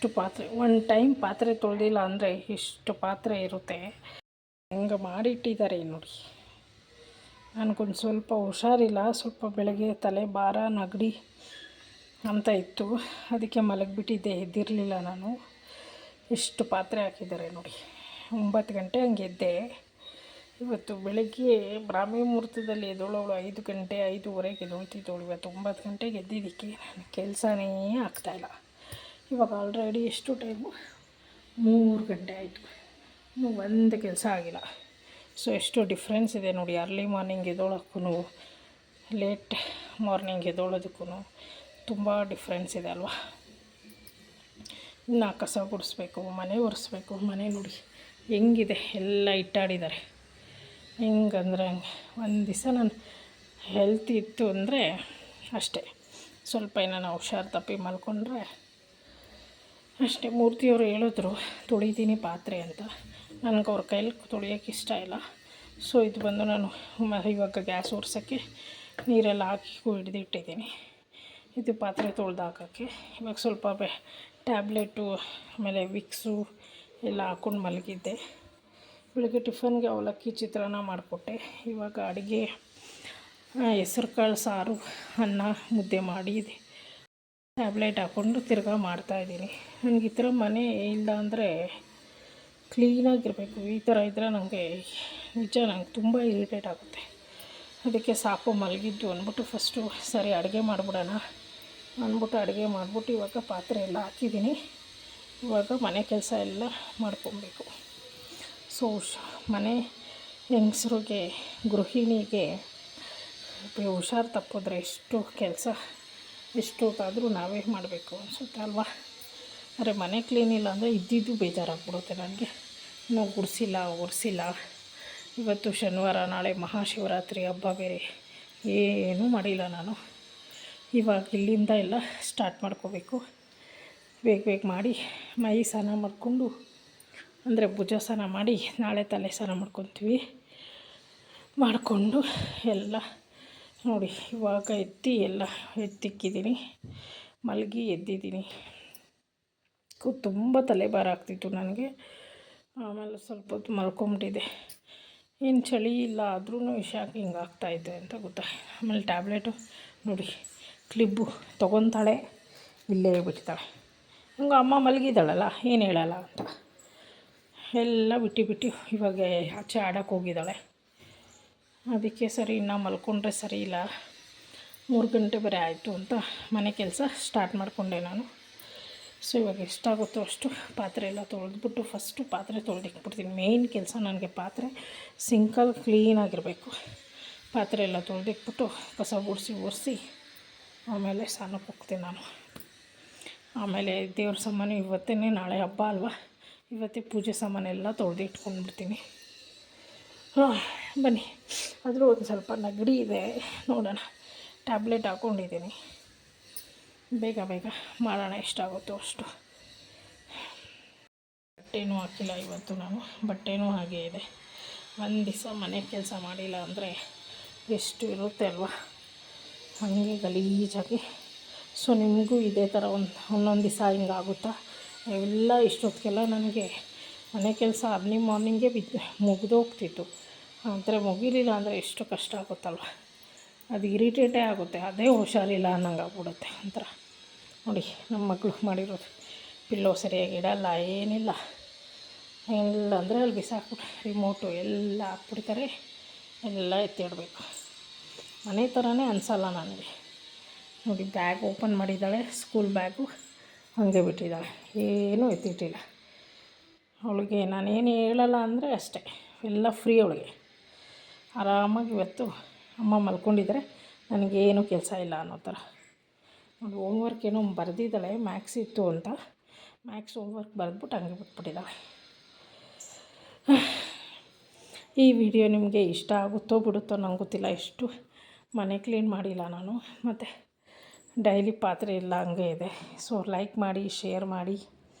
ಇಷ್ಟು ಪಾತ್ರೆ one time ಪಾತ್ರೆ ತೊಳೆದಿಲ್ಲ ಅಂದರೆ ಇಷ್ಟು ಪಾತ್ರೆ ಇರುತ್ತೆ. ಹಂಗೆ ಮಾಡಿಟ್ಟಿದ್ದಾರೆ ನೋಡಿ. ನನಗೊಂದು ಸ್ವಲ್ಪ ಹುಷಾರಿಲ್ಲ, ಸ್ವಲ್ಪ ಬೆಳಗ್ಗೆ ತಲೆ ಭಾರ ನೆಗಡಿ ಅಂತ ಇತ್ತು, ಅದಕ್ಕೆ ಮಲಗಿಬಿಟ್ಟಿದ್ದೆ, ಎದ್ದಿರಲಿಲ್ಲ ನಾನು. ಎಷ್ಟು ಪಾತ್ರೆ ಹಾಕಿದ್ದಾರೆ ನೋಡಿ. 9 ಗಂಟೆ ಹಂಗೆ ಎದ್ದೆ. ಇವತ್ತು ಬೆಳಗ್ಗೆ ಬ್ರಾಹ್ಮಿ ಮುಹೂರ್ತದಲ್ಲಿ ಎದ್ದೋಳವಳು 5 ಗಂಟೆ 5:15 ಎದ್ದೊಳ್ತಿದ್ದವಳು. ಇವತ್ತು 9 ಗಂಟೆಗೆ ಎದ್ದಿದ್ದಕ್ಕೆ ನನಗೆ ಕೆಲಸನೇ ಆಗ್ತಾಯಿಲ್ಲ. ಇವಾಗ ಆಲ್ರೆಡಿ ಎಷ್ಟು ಟೈಮು 3 ಗಂಟೆ ಆಯಿತು, ಇನ್ನೂ ಒಂದು ಕೆಲಸ ಆಗಿಲ್ಲ. ಸೊ ಎಷ್ಟು ಡಿಫ್ರೆನ್ಸ್ ಇದೆ ನೋಡಿ. ಅರ್ಲಿ ಮಾರ್ನಿಂಗ್ ಎದ್ದೋಳಕ್ಕೂ ಲೇಟ್ ಮಾರ್ನಿಂಗ್ ಎದ್ದೋಳೋದಕ್ಕೂ ತುಂಬ ಡಿಫ್ರೆನ್ಸ್ ಇದೆ ಅಲ್ವಾ. ಇನ್ನು ಕಸ ಗುಡಿಸ್ಬೇಕು, ಮನೆ ಒರೆಸ್ಬೇಕು. ಮನೆ ನೋಡಿ ಹೆಂಗಿದೆ, ಎಲ್ಲ ಇಟ್ಟಾಡಿದ್ದಾರೆ. ಹೆಂಗಂದ್ರೆ ಹಂಗೆ. ಒಂದು ದಿವಸ ನಾನು ಹೆಲ್ತ್ ಇತ್ತು ಅಂದರೆ ಅಷ್ಟೇ, ಸ್ವಲ್ಪ ಏನಾನ ಹುಷಾರು ತಪ್ಪಿ ಮಲ್ಕೊಂಡ್ರೆ ಅಷ್ಟೇ. ಮೂರ್ತಿಯವರು ಹೇಳಿದ್ರು ತೊಳಿತೀನಿ ಪಾತ್ರೆ ಅಂತ. ನನಗೆ ಅವ್ರ ಕೈಲಿ ತೊಳಿಯೋಕ್ಕೆ ಇಷ್ಟ ಇಲ್ಲ. ಸೊ ಇದು ಬಂದು ನಾನು ಇವಾಗ ಗ್ಯಾಸ್ ಒರೆಸೋಕ್ಕೆ ನೀರೆಲ್ಲ ಹಾಕಿ ಹಿಡಿದಿಟ್ಟಿದ್ದೀನಿ. ಇದು ಪಾತ್ರೆ ತೊಳೆದು ಹಾಕೋಕ್ಕೆ. ಇವಾಗ ಸ್ವಲ್ಪ ಟ್ಯಾಬ್ಲೆಟು ಆಮೇಲೆ ವಿಕ್ಸು ಎಲ್ಲ ಹಾಕ್ಕೊಂಡು ಮಲಗಿದ್ದೆ. ಬೆಳಗ್ಗೆ ಟಿಫನ್ಗೆ ಅವಲಕ್ಕಿ ಚಿತ್ರಾನ್ನ ಮಾಡಿಕೊಟ್ಟೆ. ಇವಾಗ ಅಡುಗೆ ಹೆಸ್ರು ಕಾಳು ಸಾರು, ಅನ್ನ, ಮುದ್ದೆ ಮಾಡಿ ಟ್ಯಾಬ್ಲೆಟ್ ಹಾಕ್ಕೊಂಡು ತಿರ್ಗಾ ಮಾಡ್ತಾಯಿದ್ದೀನಿ. ನನಗೆ ಈ ಥರ ಮನೆ ಇಲ್ಲ ಅಂದರೆ ಕ್ಲೀನಾಗಿರಬೇಕು. ಈ ಥರ ಇದ್ದರೆ ನನಗೆ ನಿಜ ನಂಗೆ ತುಂಬ ಇರಿಟೇಟ್ ಆಗುತ್ತೆ. ಅದಕ್ಕೆ ಸಾಕು ಮಲಗಿದ್ದು ಅಂದ್ಬಿಟ್ಟು ಫಸ್ಟು ಸರಿ ಅಡುಗೆ ಮಾಡಿಬಿಡೋಣ ಅಂದ್ಬಿಟ್ಟು ಅಡುಗೆ ಮಾಡಿಬಿಟ್ಟು ಇವಾಗ ಪಾತ್ರೆ ಎಲ್ಲ ಹಾಕಿದ್ದೀನಿ. ಇವಾಗ ಮನೆ ಕೆಲಸ ಎಲ್ಲ ಮಾಡ್ಕೊಬೇಕು. ಸೊ ಮನೆ ಹೆಂಗಸ್ರಿಗೆ, ಗೃಹಿಣಿಗೆ ಹುಷಾರು ತಪ್ಪಿದ್ರೆ ಎಷ್ಟು ಕೆಲಸ ಎಷ್ಟೊತ್ತಾದರೂ ನಾವೇ ಮಾಡಬೇಕು ಅನಿಸುತ್ತೆ ಅಲ್ವಾ. ಆದರೆ ಮನೆ ಕ್ಲೀನ್ ಇಲ್ಲ ಅಂದರೆ ಇದ್ದಿದ್ದು ಬೇಜಾರಾಗ್ಬಿಡುತ್ತೆ ನನಗೆ. ನಾವು ಗುಡಿಸಿಲ್ಲ, ಒರೆಸಿಲ್ಲ. ಇವತ್ತು ಶನಿವಾರ, ನಾಳೆ ಮಹಾಶಿವರಾತ್ರಿ ಹಬ್ಬ ಬೇರೆ. ಏನೂ ಮಾಡಿಲ್ಲ ನಾನು. ಇವಾಗ ಇಲ್ಲಿಂದ ಎಲ್ಲ ಸ್ಟಾರ್ಟ್ ಮಾಡ್ಕೋಬೇಕು. ಬೇಗ ಮಾಡಿ ಮೈ ಸ್ನಾನ ಮಾಡಿಕೊಂಡು, ಅಂದರೆ ಭುಜ ಸ್ನಾನ ಮಾಡಿ ನಾಳೆ ತಲೆ ಸ್ನಾನ ಮಾಡ್ಕೊತೀವಿ. ಮಾಡಿಕೊಂಡು ಎಲ್ಲ ನೋಡಿ ಇವಾಗ ಎಲ್ಲ ಎತ್ತಿಕ್ಕಿದ್ದೀನಿ, ಮಲಗಿ ಎದ್ದಿದ್ದೀನಿ. ತುಂಬ ತಲೆಭಾರ ಆಗ್ತಿತ್ತು ನನಗೆ. ಆಮೇಲೆ ಸ್ವಲ್ಪ ಹೊತ್ತು ಮಲ್ಕೊಂಬಿಟ್ಟಿದ್ದೆ. ಏನು ಚಳಿ ಇಲ್ಲ ಆದ್ರೂ ಯಾಕೆ ಹಿಂಗೆ ಆಗ್ತಾಯಿದೆ ಅಂತ ಗೊತ್ತಾಯಿಲ್ಲ. ಆಮೇಲೆ ಟ್ಯಾಬ್ಲೆಟು ನೋಡಿ, ಕ್ಲಿಬ್ಬು ತೊಗೊತಾಳೆ, ಇಲ್ಲೇ ಬಿಡ್ತಾಳೆ. ಹಂಗೆ ಅಮ್ಮ ಮಲಗಿದ್ದಾಳಲ್ಲ, ಏನು ಹೇಳಲ್ಲ ಅಂತ ಎಲ್ಲ ಬಿಟ್ಟು ಇವಾಗ ಆಚೆ ಆಡೋಕ್ಕೆ ಹೋಗಿದ್ದಾಳೆ. ಅದಕ್ಕೆ ಸರಿ ಇನ್ನೂ ಮಲ್ಕೊಂಡ್ರೆ ಸರಿ ಇಲ್ಲ, 3 ಗಂಟೆ ಬೇರೆ ಆಯಿತು ಅಂತ ಮನೆ ಕೆಲಸ ಸ್ಟಾರ್ಟ್ ಮಾಡಿಕೊಂಡೆ ನಾನು. ಸೊ ಇವಾಗ ಎಷ್ಟಾಗುತ್ತೋ ಅಷ್ಟು ಪಾತ್ರೆ ಎಲ್ಲ ತೊಳೆದ್ಬಿಟ್ಟು ಫಸ್ಟು ಪಾತ್ರೆ ತೊಳೆದಿಕ್ಬಿಡ್ತೀನಿ. ಮೇಯ್ನ್ ಕೆಲಸ ನನಗೆ ಪಾತ್ರೆ ಸಿಂಕಲ್ಲಿ ಕ್ಲೀನಾಗಿರಬೇಕು. ಪಾತ್ರೆ ಎಲ್ಲ ತೊಳೆದಿಕ್ಬಿಟ್ಟು ಕಸ ಗುಡಿಸಿ ಒರೆಸಿ ಆಮೇಲೆ ಸ್ನಾನಕ್ಕೆ ಹೋಗ್ತೀನಿ ನಾನು. ಆಮೇಲೆ ದೇವ್ರ ಸಾಮಾನು ಇವತ್ತೇ, ನಾಳೆ ಹಬ್ಬ ಅಲ್ವಾ, ಇವತ್ತೇ ಪೂಜೆ ಸಾಮಾನೆಲ್ಲ ತೊಳೆದು ಇಟ್ಕೊಂಡ್ಬಿಡ್ತೀನಿ. ಬನ್ನಿ. ಆದರೂ ಒಂದು ಸ್ವಲ್ಪ ನೆಗಡಿ ಇದೆ, ನೋಡೋಣ. ಟ್ಯಾಬ್ಲೆಟ್ ಹಾಕ್ಕೊಂಡಿದ್ದೀನಿ. ಬೇಗ ಮಾಡೋಣ, ಎಷ್ಟಾಗುತ್ತೋ ಅಷ್ಟು. ಬಟ್ಟೆನೂ ಹಾಕಿಲ್ಲ ಇವತ್ತು ನಾನು, ಬಟ್ಟೆನೂ ಹಾಗೇ ಇದೆ. ಒಂದು ದಿವಸ ಮನೆ ಕೆಲಸ ಮಾಡಿಲ್ಲ ಅಂದರೆ ಎಷ್ಟು ಇರುತ್ತೆ ಅಲ್ವಾ, ಹಾಗೆ ಗಲೀಜಾಗಿ. ಸೊ ನಿಮಗೂ ಇದೇ ಥರ ಒಂದೊಂದು ದಿವಸ ಹಿಂಗಾಗುತ್ತಾ? ಎಲ್ಲ ಇಷ್ಟೊತ್ತಿಗೆಲ್ಲ ನನಗೆ ಮನೆ ಕೆಲಸ ಅರ್ಲಿ ಮಾರ್ನಿಂಗೇ ಮುಗಿದೋಗ್ತಿತ್ತು. ಅಂದರೆ ಮುಗಿಲಿಲ್ಲ ಅಂದರೆ ಎಷ್ಟು ಕಷ್ಟ ಆಗುತ್ತಲ್ವ, ಅದು ಇರಿಟೇಟೇ ಆಗುತ್ತೆ. ಅದೇ ಹುಷಾರಿಲ್ಲ ಅನ್ನಂಗೆ ಆಗ್ಬಿಡುತ್ತೆ ಒಂಥರ. ನೋಡಿ ನಮ್ಮ ಮಕ್ಕಳು ಮಾಡಿರೋದು, ಪಿಲ್ಲೋ ಸರಿಯಾಗಿ ಇಡಲ್ಲ, ಏನಿಲ್ಲ. ಎಲ್ಲ ಅಂದರೆ ಅಲ್ಲಿ ಬಿಸಾಕ್ಬಿಟ್ಟು ರಿಮೋಟು ಎಲ್ಲ ಹಾಕ್ಬಿಡ್ತಾರೆ, ಎಲ್ಲ ಎತ್ತಿಡಬೇಕು. ಮನೆ ಥರನೇ ಅನಿಸಲ್ಲ ನನಗೆ. ನೋಡಿ ಬ್ಯಾಗ್ ಓಪನ್ ಮಾಡಿದ್ದಾಳೆ, ಸ್ಕೂಲ್ ಬ್ಯಾಗು ಹಾಗೆ ಬಿಟ್ಟಿದ್ದಾಳೆ, ಏನೂ ಎತ್ತಿಟ್ಟಿಲ್ಲ. ಅವಳಿಗೆ ನಾನೇನು ಹೇಳಲ್ಲ ಅಂದರೆ ಅಷ್ಟೇ, ಎಲ್ಲ ಫ್ರೀ ಅವಳಿಗೆ. ಆರಾಮಾಗಿ ಇವತ್ತು ಅಮ್ಮ ಮಲ್ಕೊಂಡಿದ್ದರೆ ನನಗೇನು ಕೆಲಸ ಇಲ್ಲ ಅನ್ನೋ ಥರ. ನೋಡಿ ಹೋಮ್ವರ್ಕ್ ಏನೋ ಬರೆದಿದ್ದಾಳೆ, ಮ್ಯಾಕ್ಸ್ ಇತ್ತು ಅಂತ. ಮ್ಯಾಕ್ಸ್ ಹೋಮ್ವರ್ಕ್ ಬರೆದ್ಬಿಟ್ಟು ಹಂಗೆ ಬಿಟ್ಬಿಟ್ಟಿದ್ದಾಳೆ. ಈ ವಿಡಿಯೋ ನಿಮಗೆ ಇಷ್ಟ ಆಗುತ್ತೋ ಬಿಡುತ್ತೋ ನಂಗೆ ಗೊತ್ತಿಲ್ಲ. ಎಷ್ಟು ಮನೆ ಕ್ಲೀನ್ ಮಾಡಿಲ್ಲ ನಾನು, ಮತ್ತು ಡೈಲಿ ಪಾತ್ರೆ ಎಲ್ಲ ಹಂಗೆ ಇದೆ. ಸೊ ಲೈಕ್ ಮಾಡಿ, ಶೇರ್ ಮಾಡಿ.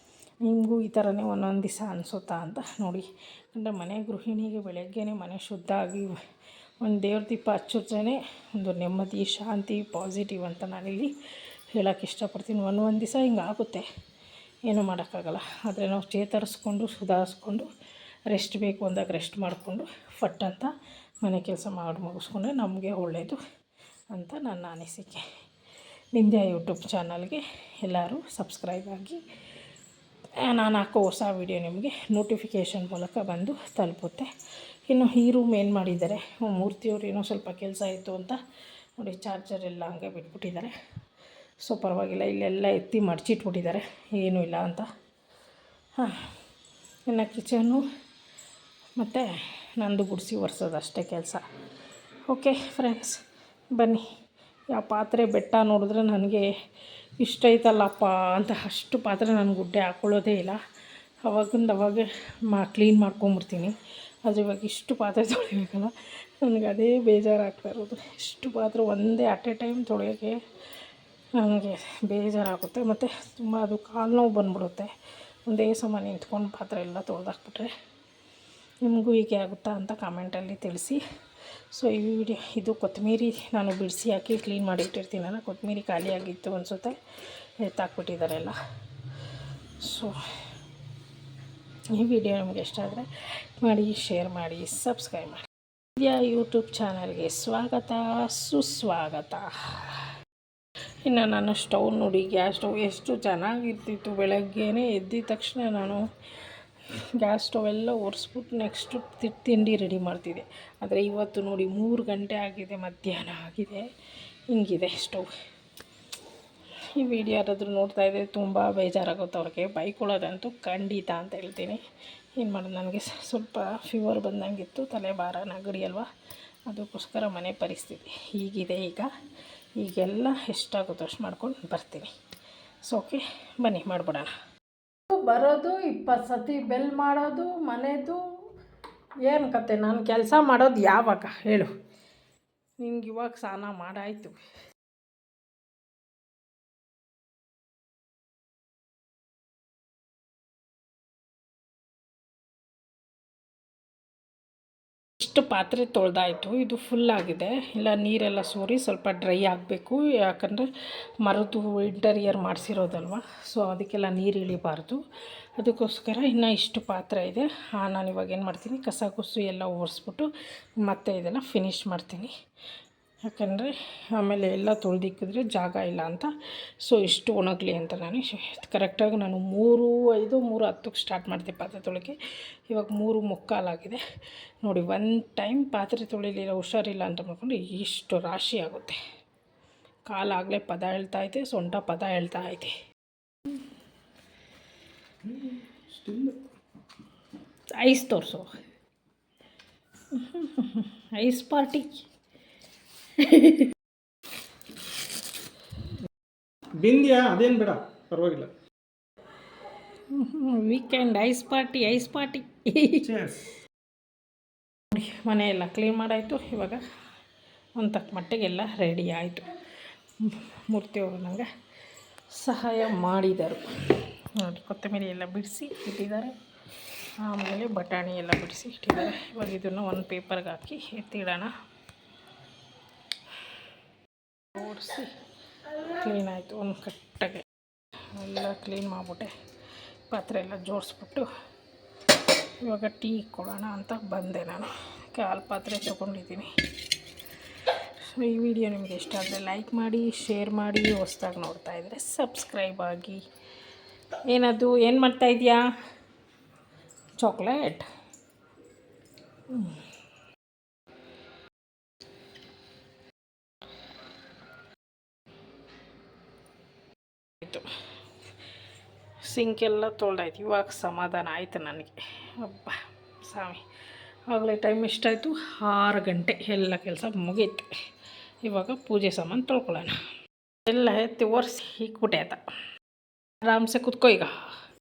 ನಿಮಗೂ ಈ ಥರನೇ ಒಂದೊಂದು ದಿವಸ ಅನಿಸುತ್ತಾ ಅಂತ ನೋಡಿ. ಅಂದರೆ ಮನೆ ಗೃಹಿಣಿಗೆ ಬೆಳಗ್ಗೆನೇ ಮನೆ ಶುದ್ಧ ಆಗಿ ಒಂದು ದೇವ್ರ ದೀಪ ಹಚ್ಚಿದ್ರೇ ಒಂದು ನೆಮ್ಮದಿ, ಶಾಂತಿ, ಪಾಸಿಟಿವ್ ಅಂತ ನಾನಿಲ್ಲಿ ಹೇಳೋಕ್ಕೆ ಇಷ್ಟಪಡ್ತೀನಿ. ಒಂದೊಂದು ದಿವಸ ಹಿಂಗೆ ಆಗುತ್ತೆ. ಏನೂ ಮಾಡೋಕ್ಕಾಗಲ್ಲ. ಆದರೆ ನಾವು ಚೇತರಿಸ್ಕೊಂಡು ಸುಧಾರಿಸ್ಕೊಂಡು ರೆಸ್ಟ್ ಬೇಕು ಅಂದಾಗ ರೆಸ್ಟ್ ಮಾಡಿಕೊಂಡು ಫಟ್ ಅಂತ ಮನೆ ಕೆಲಸ ಮಾಡಿ ಮುಗಿಸ್ಕೊಂಡ್ರೆ ನಮಗೆ ಒಳ್ಳೆಯದು ಅಂತ ನನ್ನ ಅನಿಸಿಕೆ. ನಿಂದ್ಯಾ ಯೂಟ್ಯೂಬ್ ಚಾನಲ್ಗೆ ಎಲ್ಲರೂ ಸಬ್ಸ್ಕ್ರೈಬ್ ಆಗಿ. ನಾನು ಹಾಕೋ ಹೊಸ ವೀಡಿಯೋ ನಿಮಗೆ ನೋಟಿಫಿಕೇಷನ್ ಮೂಲಕ ಬಂದು ತಲುಪುತ್ತೆ. ಇನ್ನು ಈ ರೂಮ್ ಏನು ಮಾಡಿದ್ದಾರೆ, ಮೂರ್ತಿಯವರು ಏನೋ ಸ್ವಲ್ಪ ಕೆಲಸ ಇತ್ತು ಅಂತ ನೋಡಿ ಚಾರ್ಜರ್ ಎಲ್ಲ ಹಂಗೆ ಬಿಟ್ಬಿಟ್ಟಿದ್ದಾರೆ. ಸೊ ಪರವಾಗಿಲ್ಲ, ಇಲ್ಲೆಲ್ಲ ಎತ್ತಿ ಮಡಚಿಟ್ಬಿಟ್ಟಿದ್ದಾರೆ, ಏನೂ ಇಲ್ಲ ಅಂತ. ಹಾಂ, ಇನ್ನು ಕಿಚನ್ನು ಮತ್ತು ನಂದು ಗುಡಿಸಿ ಒರೆಸೋದು ಅಷ್ಟೇ ಕೆಲಸ. ಓಕೆ ಫ್ರೆಂಡ್ಸ್, ಬನ್ನಿ. ಯಾವ ಪಾತ್ರೆ ಬೆಟ್ಟ ನೋಡಿದ್ರೆ ನನಗೆ ಇಷ್ಟ ಐತಲ್ಲಪ್ಪ ಅಂತ ಅಷ್ಟು ಪಾತ್ರೆ ನಾನು ಗುಡ್ಡೆ ಹಾಕ್ಕೊಳ್ಳೋದೇ ಇಲ್ಲ. ಅವಾಗ ಕ್ಲೀನ್ ಮಾಡ್ಕೊಂಬಿಡ್ತೀನಿ. ಆದರೆ ಇವಾಗ ಇಷ್ಟು ಪಾತ್ರೆ ತೊಳಿಬೇಕಲ್ಲ, ನನಗೆ ಅದೇ ಬೇಜಾರಾಗ್ತಾ ಇರೋದು. ಇಷ್ಟು ಪಾತ್ರೆ ಒಂದೇ ಅಟ್ ಎ ಟೈಮ್ ತೊಳೆಯೋಕ್ಕೆ ನನಗೆ ಬೇಜಾರಾಗುತ್ತೆ. ಮತ್ತು ತುಂಬ ಅದು ಕಾಲು ನೋವು ಬಂದ್ಬಿಡುತ್ತೆ ಒಂದೇ ಸಮ ನಿಂತ್ಕೊಂಡು ಪಾತ್ರೆ ಎಲ್ಲ ತೊಳೆದಾಕ್ಬಿಟ್ರೆ. ನಿಮಗೂ ಹೀಗೆ ಆಗುತ್ತಾ ಅಂತ ಕಾಮೆಂಟಲ್ಲಿ ತಿಳಿಸಿ. ಸೊ ಈ ವಿಡಿಯೋ ಇದು ಕೊತ್ತಂಬರಿ ನಾನು ಬಿಡಿಸಿ ಹಾಕಿ ಕ್ಲೀನ್ ಮಾಡಿ ಇಟ್ಟಿರ್ತೀನಲ್ಲ, ಕೊತ್ತಂಬರಿ ಖಾಲಿಯಾಗಿತ್ತು ಅನಿಸುತ್ತೆ, ಎತ್ತಾಕ್ಬಿಟ್ಟಿದ್ದಾರೆ ಎಲ್ಲ. ಸೊ ಈ ವಿಡಿಯೋ ನಿಮಗೆ ಇಷ್ಟ ಆದರೆ ಮಾಡಿ, ಶೇರ್ ಮಾಡಿ, ಸಬ್ಸ್ಕ್ರೈಬ್ ಮಾಡಿ. ನಿಂದ್ಯಾ ಯೂಟ್ಯೂಬ್ ಚಾನಲ್ಗೆ ಸ್ವಾಗತ ಸುಸ್ವಾಗತ. ಇನ್ನು ನಾನು ಸ್ಟವ್ ನೋಡಿ, ಗ್ಯಾಸ್ ಸ್ಟವ್ ಎಷ್ಟು ಚೆನ್ನಾಗಿರ್ತಿತ್ತು. ಬೆಳಗ್ಗೆನೇ ಎದ್ದಿದ ತಕ್ಷಣ ನಾನು ಗ್ಯಾಸ್ ಸ್ಟವ್ ಎಲ್ಲ ಒರೆಸ್ಬಿಟ್ಟು ನೆಕ್ಸ್ಟು ತಿಂಡಿ ರೆಡಿ ಮಾಡ್ತಿದ್ದೆ. ಆದರೆ ಇವತ್ತು ನೋಡಿ 3 ಗಂಟೆ ಆಗಿದೆ, ಮಧ್ಯಾಹ್ನ ಆಗಿದೆ, ಹಿಂಗಿದೆ ಸ್ಟವ್. ಈ ವಿಡಿಯೋ ಯಾರಾದರೂ ನೋಡ್ತಾ ಇದ್ದರೆ ತುಂಬ ಬೇಜಾರಾಗುತ್ತೆ ಅವ್ರಿಗೆ. ಬೈಕೊಳ್ಳೋದಂತೂ ಖಂಡಿತ ಅಂತ ಹೇಳ್ತೀನಿ. ಏನು ಮಾಡೋದು, ನನಗೆ ಸ್ವಲ್ಪ ಫೀವರ್ ಬಂದಂಗಿತ್ತು, ತಲೆ ಭಾರ, ನೆಗಡಿ ಅಲ್ವಾ, ಅದಕ್ಕೋಸ್ಕರ ಮನೆ ಪರಿಸ್ಥಿತಿ ಹೀಗಿದೆ. ಈಗೆಲ್ಲ ಎಷ್ಟಾಗುತ್ತೋ ಅಷ್ಟು ಮಾಡ್ಕೊಂಡು ಬರ್ತೀನಿ. ಸೊ ಓಕೆ, ಬನ್ನಿ ಮಾಡಿಬಿಡೋಣ. ಬರೋದು 20 ಸತಿ ಬೆಲ್ ಮಾಡೋದು ಮನೆದು ಏನು ಕತೆ. ನಾನು ಕೆಲಸ ಮಾಡೋದು ಯಾವಾಗ ಹೇಳು? ನಿನ್ಗೆ ಇವಾಗ ಸ್ನಾನ ಮಾಡಾಯಿತು. ಇಷ್ಟು ಪಾತ್ರೆ ತೊಳೆದಾಯಿತು. ಇದು ಫುಲ್ಲಾಗಿದೆ. ಇಲ್ಲ ನೀರೆಲ್ಲ ಸೋರಿ ಸ್ವಲ್ಪ ಡ್ರೈ ಆಗಬೇಕು. ಯಾಕಂದರೆ ಮರದ್ದು ಇಂಟರಿಯರ್ ಮಾಡಿಸಿರೋದಲ್ವ, ಸೊ ಅದಕ್ಕೆಲ್ಲ ನೀರು ಇಳಿಬಾರ್ದು. ಅದಕ್ಕೋಸ್ಕರ ಇನ್ನು ಇಷ್ಟು ಪಾತ್ರೆ ಇದೆ. ನಾನು ಇವಾಗ ಏನು ಮಾಡ್ತೀನಿ, ಕಸ ಕುಸು ಎಲ್ಲ ಒರೆಸ್ಬಿಟ್ಟು ಮತ್ತೆ ಇದೆಲ್ಲ ಫಿನಿಷ್ ಮಾಡ್ತೀನಿ. ಯಾಕಂದರೆ ಆಮೇಲೆ ಎಲ್ಲ ತೊಳೆದಿಕ್ಕಿದ್ರೆ ಜಾಗ ಇಲ್ಲ ಅಂತ. ಸೊ ಇಷ್ಟು ಒಣಗಲಿ ಅಂತ ನಾನು ಕರೆಕ್ಟಾಗಿ 3:05 3:10ಕ್ಕೆ ಸ್ಟಾರ್ಟ್ ಮಾಡ್ತೀನಿ ಪಾತ್ರೆ ತೊಳೆಗೆ. ಇವಾಗ 3:45 ನೋಡಿ. ಒಂದು ಟೈಮ್ ಪಾತ್ರೆ ತೊಳಿಲಿಲ್ಲ, ಹುಷಾರಿಲ್ಲ ಅಂತ ಮಾಡ್ಕೊಂಡು ಇಷ್ಟು ರಾಶಿ ಆಗುತ್ತೆ. ಕಾಲಾಗಲೇ ಪದ ಹೇಳ್ತಾ ಐತೆ, ಸೊಂಟ ಪದ ಹೇಳ್ತಾ ಐತೆ. ಐಸ್ ತೋರಿಸು, ಐಸ್ ಪಾರ್ಟಿ. ಬಿಂದ್ಯಾ ಅದೇನು ಬೇಡ, ಪರವಾಗಿಲ್ಲ. Weekend ice party. ನೋಡಿ, ಮನೆಯೆಲ್ಲ ಕ್ಲೀನ್ ಮಾಡಾಯಿತು. ಇವಾಗ ಒಂದು ತಕ್ಕ ಮಟ್ಟಿಗೆಲ್ಲ ರೆಡಿ ಆಯಿತು. ಮೂರ್ತಿಯವರು ನನಗೆ ಸಹಾಯ ಮಾಡಿದರು. ನೋಡಿ, ಕೊತ್ತಂಬರಿ ಎಲ್ಲ ಬಿಡಿಸಿ ಇಟ್ಟಿದ್ದಾರೆ, ಆಮೇಲೆ ಬಟಾಣಿ ಎಲ್ಲ ಬಿಡಿಸಿ ಇಟ್ಟಿದ್ದಾರೆ. ಇವಾಗ ಇದನ್ನು ಒಂದು ಪೇಪರ್ಗೆ ಹಾಕಿ ಎತ್ತಿಡೋಣ. ಓಡಿಸಿ ಕ್ಲೀನ್ ಆಯಿತು. ಒಂದು ಕಟ್ಟಾಗೆ ಎಲ್ಲ ಕ್ಲೀನ್ ಮಾಡಿಬಿಟ್ಟೆ. ಪಾತ್ರೆ ಎಲ್ಲ ಜೋಡಿಸ್ಬಿಟ್ಟು ಇವಾಗ ಟೀ ಕೊಡೋಣ ಅಂತ ಬಂದೆ. ನಾನು ಕಾಲು ಪಾತ್ರೆ ತೊಗೊಂಡಿದ್ದೀನಿ. ಸೊ ಈ ವಿಡಿಯೋ ನಿಮಗೆ ಇಷ್ಟ ಆದರೆ ಲೈಕ್ ಮಾಡಿ, ಶೇರ್ ಮಾಡಿ, ಹೊಸ್ದಾಗಿ ನೋಡ್ತಾ ಇದ್ದರೆ ಸಬ್ಸ್ಕ್ರೈಬ್ ಆಗಿ. ಏನದು, ಏನು ಮಾಡ್ತಾಯಿದ್ಯಾ? ಚಾಕ್ಲೇಟ್. ಸಿಂಕೆಲ್ಲ ತೊಳೆದಾಯ್ತು. ಇವಾಗ ಸಮಾಧಾನ ಆಯಿತು ನನಗೆ. ಅಬ್ಬ ಸ್ವಾಮಿ, ಆಗಲೇ ಟೈಮ್ ಎಷ್ಟಾಯಿತು? 6 ಗಂಟೆ. ಎಲ್ಲ ಕೆಲಸ ಮುಗೀತು. ಇವಾಗ ಪೂಜೆ ಸಾಮಾನು ತೊಳ್ಕೊಳ್ಳೋಣ. ಎಲ್ಲ ಎತ್ತಿ ಒರೆಸಿ ಇಕ್ಬಿಟ್ಟೆ ಆಯ್ತಾ. ಆರಾಮ್ಸೆ ಕೂತ್ಕೋ ಈಗ.